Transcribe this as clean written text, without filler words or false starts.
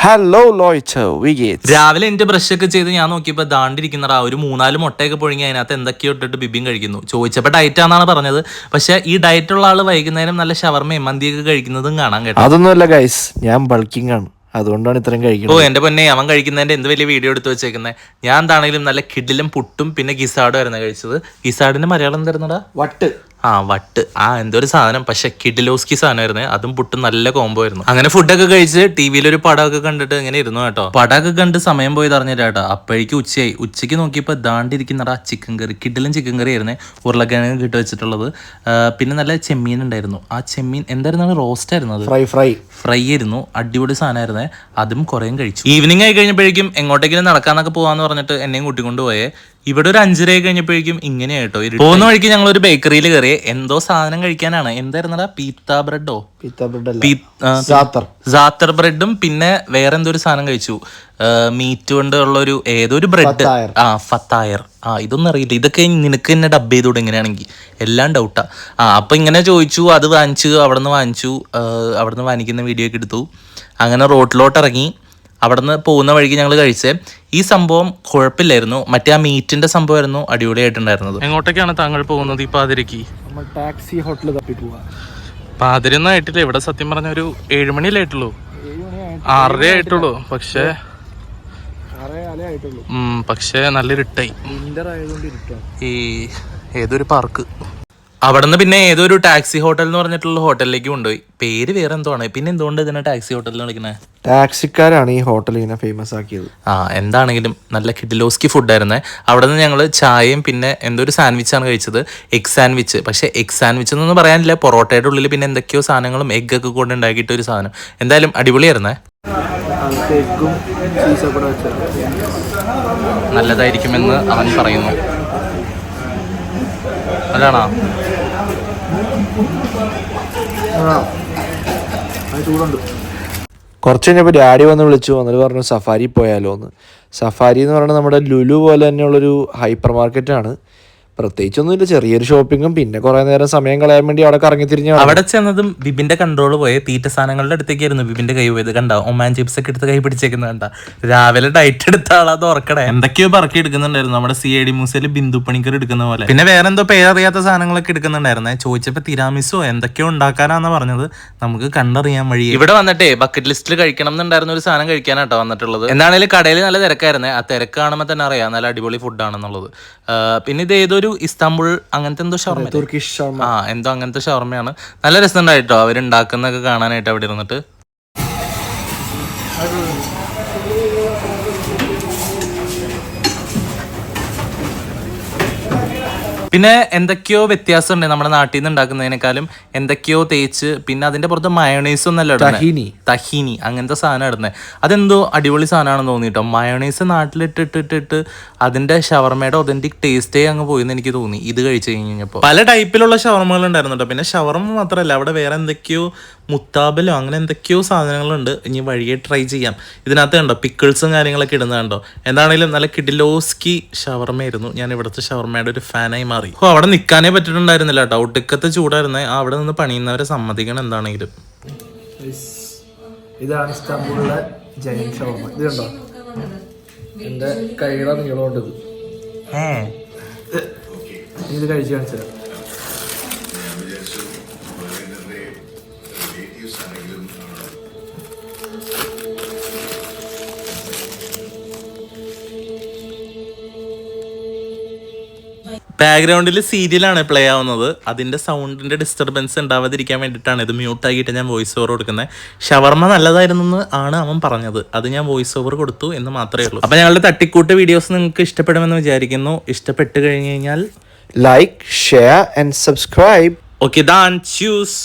Hello ലോയ്ച്ച രാവിലെ എന്റെ brush ഒക്കെ ചെയ്ത് ഞാൻ നോക്കിയപ്പോൾ ദാണ്ടിരിക്കുന്നടാ ഒരു 3-4 മുട്ടയൊക്കെ പൊഴിഞ്ഞ് അതിനകത്ത് എന്തൊക്കെയോ ഇട്ടിട്ട് ബിബിൻ കഴിക്കുന്നു. ചോദിച്ചപ്പോൾ ഡയറ്റ് ആണെന്നാണ് പറഞ്ഞത്. പക്ഷെ ഈ ഡയറ്റ് ഉള്ള ആള് വൈകുന്നേരം നല്ല ഷവർമയും മന്തിയൊക്കെ കഴിക്കുന്നതും കാണാൻ കേട്ടോ. അതൊന്നുമല്ല ഗൈസ്, ഞാൻ ബൾക്കിംഗ് ആണ്, അതുകൊണ്ടാണ് ഇത്രയും കഴിക്കുന്നത്. ഓ എന്റെ പൊന്നെ, അവൻ കഴിക്കുന്നതിന്റെ എന്ത് വലിയ വീഡിയോ എടുത്ത് വെച്ചേക്കുന്നത്. ഞാൻ എന്താണെങ്കിലും നല്ല കിഡിലും പുട്ടും പിന്നെ ഗിസാഡും ആയിരുന്നു കഴിച്ചത്. ഗിസാഡിന്റെ മലയാളം എന്തായിരുന്നടാ? വട്ട്. വട്ട്. എന്തൊരു സാധനം, പക്ഷെ കിഡിലോസ്കി സാധനമായിരുന്നു. അതും പുട്ടും നല്ല കോംബോ ആയിരുന്നു. അങ്ങനെ ഫുഡൊക്കെ കഴിച്ച് ടിവിയിൽ ഒരു പടമൊക്കെ കണ്ടിട്ട് ഇങ്ങനെ ഇരുന്നു കേട്ടോ. പടമൊക്കെ കണ്ട് സമയം പോയി അറിഞ്ഞില്ല കേട്ടോ. അപ്പോഴേക്കും ഉച്ചയായി. ഉച്ചയ്ക്ക് നോക്കിയപ്പോൾ ദാണ്ടിരിക്കുന്നടാ ചിക്കൻ കറി. കിഡിലും ചിക്കൻ കറി ആയിരുന്നു. ഉരുളക്കിഴങ്ങ് കിട്ടി വെച്ചിട്ടുള്ളത്. പിന്നെ നല്ല ചെമ്മീൻ ഉണ്ടായിരുന്നു. ആ ചെമ്മീൻ എന്തായിരുന്നു? റോസ്റ്റ് ആയിരുന്നു. അത് ഫ്രൈ ആയിരുന്നു. അടിപൊളി സാധനമായിരുന്നേ. അതും കുറേയും കഴിച്ചു. ഈവനിങ് ആയി കഴിഞ്ഞപ്പോഴേക്കും എങ്ങോട്ടെങ്കിലും നടക്കാന്നൊക്കെ പോകാന്ന് പറഞ്ഞിട്ട് എന്നെയും കൂട്ടിക്കൊണ്ട് പോയേ. ഇവിടെ ഒരു 5:30 കഴിഞ്ഞപ്പോഴേക്കും ഇങ്ങനെയായിട്ടോ. പോകുന്ന വഴിക്ക് ഞങ്ങൾ ഒരു ബേക്കറിയിൽ കയറി. എന്തോ സാധനം കഴിക്കാനാണ്. എന്തായിരുന്നടാ? പീത്ത ബ്രെഡോ സാത്തർ ബ്രെഡും പിന്നെ വേറെ എന്തോ ഒരു സാധനം കഴിച്ചു. മീറ്റ് കൊണ്ട് ഉള്ളൊരു ഏതൊരു ബ്രെഡ്. ഫത്തായർ. ഇതൊന്നും അറിയില്ല. ഇതൊക്കെ നിനക്ക് തന്നെ ഡബ് ചെയ്തോട് ഇങ്ങനെയാണെങ്കിൽ. എല്ലാം ഡൗട്ടാ. അപ്പൊ ഇങ്ങനെ ചോദിച്ചു. അത് വാങ്ങിച്ചു. അവിടുന്ന് വാങ്ങിക്കുന്ന വീഡിയോ ഒക്കെ എടുത്തു. അങ്ങനെ റോഡിലോട്ട് ഇറങ്ങി. അവിടെ നിന്ന് പോകുന്ന വഴിക്ക് ഞങ്ങൾ കഴിച്ചേ. ഈ സംഭവം കുഴപ്പമില്ലായിരുന്നു. മറ്റേ ആ മീറ്റിന്റെ സംഭവമായിരുന്നു അടിപൊളിയായിട്ടുണ്ടായിരുന്നത്. എങ്ങോട്ടേക്കാണ് താങ്കൾ പോകുന്നത് ഈ പാതിരക്ക്? ടാക്സി ഹോട്ടൽ തപ്പി പോവാ. പാതിരൊന്നും ആയിട്ടില്ല. ഇവിടെ സത്യം പറഞ്ഞ ഒരു 7 മണിയിലായിട്ടുള്ളൂ. 6:30 ആയിട്ടുള്ളൂ. പക്ഷേ നല്ല ഇരുട്ടായി. ഈ ഏതൊരു പാർക്ക്. അവിടെ നിന്ന് പിന്നെ ഏതൊരു ടാക്സി ഹോട്ടൽ എന്ന് പറഞ്ഞിട്ടുള്ള ഹോട്ടലിലേക്ക് കൊണ്ടുപോയി. പേര് വേറെ എന്തോ ആണ്. പിന്നെ എന്തുകൊണ്ട് ഇതിനെ ടാക്സി ഹോട്ടലിൽ വിളിക്കുന്നത്? ടാക്സിക്കാരാണ് ഈ ഹോട്ടൽ ഇങ്ങനെ ഫേമസ് ആക്കിയത്. എന്താണെങ്കിലും നല്ല കിഡിലോസ്കി ഫുഡായിരുന്നേ. അവിടെ നിന്ന് ഞങ്ങൾ ചായയും പിന്നെ എന്തോ ഒരു സാൻഡ്വിച്ചാണ് കഴിച്ചത്. Egg sandwich. പക്ഷേ എഗ് സാൻഡ്വിച്ച് എന്നൊന്നും പറയാനില്ല. പൊറോട്ടയുടെ ഉള്ളിൽ പിന്നെ എന്തൊക്കെയോ സാധനങ്ങളും എഗ്ഗൊക്കെ കൊണ്ട് ഉണ്ടാക്കിയിട്ട് ഒരു സാധനം. എന്തായാലും അടിപൊളിയായിരുന്നേ. നല്ലതായിരിക്കുമെന്ന് അവൻ പറയുന്നു. അതാണോ? കുറച്ച് കഴിഞ്ഞപ്പോൾ ഡാഡി വന്ന് വിളിച്ചു. എന്നിട്ട് പറഞ്ഞു സഫാരി പോയാലോ എന്ന്. സഫാരി എന്ന് പറയുന്നത് നമ്മുടെ ലുലു പോലെ തന്നെയുള്ളൊരു ഹൈപ്പർ മാർക്കറ്റാണ്. പ്രത്യേകിച്ചൊന്നുമില്ല, ചെറിയൊരു ഷോപ്പിങ്ങും പിന്നെ കുറെ നേരം സമയം കളയാൻ വേണ്ടി അവിടെ കറങ്ങി തിരിഞ്ഞു. അവിടെ ചെന്നതും ബിബിന്റെ കൺട്രോൾ പോയ തീറ്റ സാധനങ്ങളുടെ അടുത്തേക്കായിരുന്നു ബിബിന്റെ കൈ പോയത്. കണ്ട ഒമാൻ ചിപ്സ് ഒക്കെ എടുത്ത് കൈ പിടിച്ചേക്കുന്നത് കണ്ട. രാവിലെ ഡയറ്റ് എടുത്ത ആളത് ഓർക്കടേ. എന്തൊക്കെയോ പറക്കി എടുക്കുന്നുണ്ടായിരുന്നു. നമ്മുടെ CID മൂസയിൽ ബിന്ദു പണിക്കർ എടുക്കുന്ന പോലെ. പിന്നെ വേറെ എന്തോ പേരറിയാത്ത സാധനങ്ങളൊക്കെ എടുക്കുന്നുണ്ടായിരുന്നേ. ചോദിച്ചപ്പോ തിരാമിസോ എന്തൊക്കെയോ ഉണ്ടാക്കാനാന്ന് പറഞ്ഞത്. നമുക്ക് കണ്ടറിയാൻ വഴി. ഇവിടെ വന്നിട്ടേ ബക്കറ്റ് ലിസ്റ്റിൽ കഴിക്കണം എന്നുണ്ടായിരുന്ന ഒരു സാധനം കഴിക്കാനാട്ടോ വന്നിട്ടുള്ളത്. എന്താണെങ്കിലും കടയിൽ നല്ല തിരക്കായിരുന്നേ. ആ തിരക്ക് കാണുമ്പോൾ തന്നെ അറിയാം നല്ല അടിപൊളി ഫുഡാണെന്നുള്ളത്. പിന്നെ ഇത് ഏതൊരു ഇസ്താംബുൾ അങ്ങനത്തെ എന്തോ ഷവർമ, തുർക്കിഷ് ഷവർമ എന്തോ അങ്ങനത്തെ ഷവർമയാണ്. നല്ല രസമുണ്ടായിട്ടോ അവരുണ്ടാക്കുന്നൊക്കെ കാണാനായിട്ട് അവിടെ ഇരുന്നിട്ട്. പിന്നെ എന്തൊക്കെയോ വ്യത്യാസം ഉണ്ട് നമ്മുടെ നാട്ടിൽ നിന്ന് ഉണ്ടാക്കുന്നതിനേക്കാളും. എന്തൊക്കെയോ തേച്ച് പിന്നെ അതിന്റെ പുറത്ത് മയോണൈസ് ഒന്നല്ല തഹീനി അങ്ങനത്തെ സാധനം ഇടുന്നത്. അതെന്തോ അടിപൊളി സാധനമാണെന്ന് തോന്നിട്ടോ. മയോണൈസ് നാട്ടിലിട്ടിട്ടിട്ട് അതിന്റെ ഷവർമയുടെ ഒതന്റിക് ടേസ്റ്റേ അങ്ങ് പോയിന്ന് എനിക്ക് തോന്നി ഇത് കഴിച്ചു കഴിഞ്ഞപ്പോൾ. പല ടൈപ്പിലുള്ള ഷവർമകൾ ഉണ്ടായിരുന്നു കേട്ടോ. പിന്നെ ഷവർമ മാത്രമല്ല, അവിടെ വേറെ എന്തൊക്കെയോ മുത്താബലോ അങ്ങനെ എന്തൊക്കെയോ സാധനങ്ങളുണ്ട്. ഇനി വഴിയെ ട്രൈ ചെയ്യാം. ഇതിനകത്ത് കണ്ടോ പിക്കിൾസും കാര്യങ്ങളൊക്കെ ഇടുന്നത് കണ്ടോ. എന്താണെങ്കിലും നല്ല കിഡിലോസ്കി ഷവർമയായിരുന്നു. ഞാൻ ഇവിടുത്തെ ഷവർമയുടെ ഒരു ഫാനായി മാറി. അവിടെ നിൽക്കാനേ പറ്റിയിട്ടുണ്ടായിരുന്നില്ല കേട്ടോ. ഒടുക്കത്തെ ചൂടായിരുന്നേ. അവിടെ നിന്ന് പണിയുന്നവരെ സമ്മതിക്കണം എന്താണെങ്കിലും. ഇതാണ് ഇസ്താംബൂളിലെ ജയൻ ഷവർമ. ഇത് കണ്ടോ, എന്റെ കൈയുടെ നീളമുണ്ട്. ഇത് കഴിച്ചു കാണിച്ചത്. ബാക്ക്ഗ്രൗണ്ടിൽ സീരിയലാണ് പ്ലേ ആവുന്നത്. അതിന്റെ സൗണ്ടിന്റെ ഡിസ്റ്റർബൻസ് ഉണ്ടാവാതിരിക്കാൻ വേണ്ടിയിട്ടാണ് ഇത് മ്യൂട്ടാക്കിയിട്ട് ഞാൻ വോയിസ് ഓവർ കൊടുക്കുന്നത്. ഷവർമ നല്ലതായിരുന്നു ആണ് അവൻ പറഞ്ഞത്. അത് ഞാൻ വോയിസ് ഓവർ കൊടുത്തു എന്ന് മാത്രമേ ഉള്ളൂ. അപ്പൊ ഞങ്ങളുടെ തട്ടിക്കൂട്ട് വീഡിയോസ് നിങ്ങൾക്ക് ഇഷ്ടപ്പെടുമെന്ന് വിചാരിക്കുന്നു. ഇഷ്ടപ്പെട്ട് കഴിഞ്ഞ് കഴിഞ്ഞാൽ like, share and subscribe. Okay, than choose.